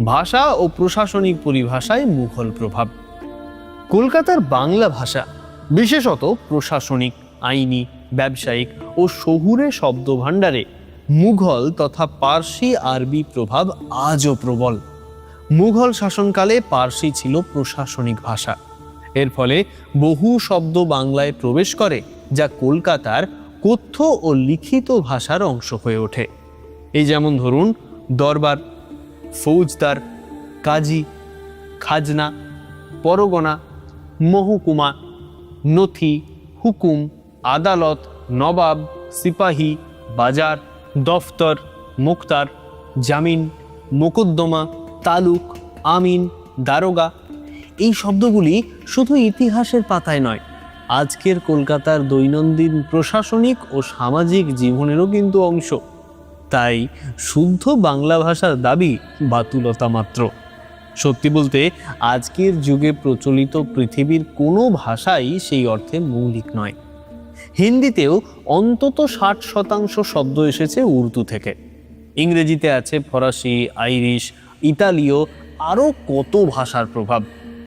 ভাষা ও প্রশাসনিক পরিভাষায় মুঘল প্রভাব। কলকাতার বাংলা ভাষা বিশেষত প্রশাসনিক, আইনি, ব্যবসায়িক ও শহুরে শব্দভাণ্ডারে মুঘল তথা পার্সি আরবি প্রভাব আজও প্রবল। মুঘল শাসনকালে পার্সি ছিল প্রশাসনিক ভাষা। এর ফলে বহু শব্দ বাংলায় প্রবেশ করে, যা কলকাতার কথ্য ও লিখিত ভাষার অংশ হয়ে ওঠে। এই যেমন ধরুন দরবার, ফৌজদার, কাজী, খাজনা, পরগনা, মহকুমা, নথি, হুকুম, আদালত, নবাব, সিপাহী, বাজার, দফতর, মুক্তার, জামিন, মোকদ্দমা, তালুক, আমিন, দারোগা। এই শব্দগুলি শুধু ইতিহাসের পাতায় নয়, আজকের কলকাতার দৈনন্দিন প্রশাসনিক ও সামাজিক জীবনেরও কিন্তু অংশ। তাই শুদ্ধ বাংলা ভাষার দাবি বাতুলতা মাত্র। সত্যি বলতে আজকের যুগে প্রচলিত পৃথিবীর কোনো ভাষাই সেই অর্থে মৌলিক নয়। হিন্দিতেও অন্তত 60% শব্দ এসেছে উর্দু থেকে। ইংরেজিতে আছে ফরাসি, আইরিশ, ইতালীয়, আরও কত ভাষার প্রভাব।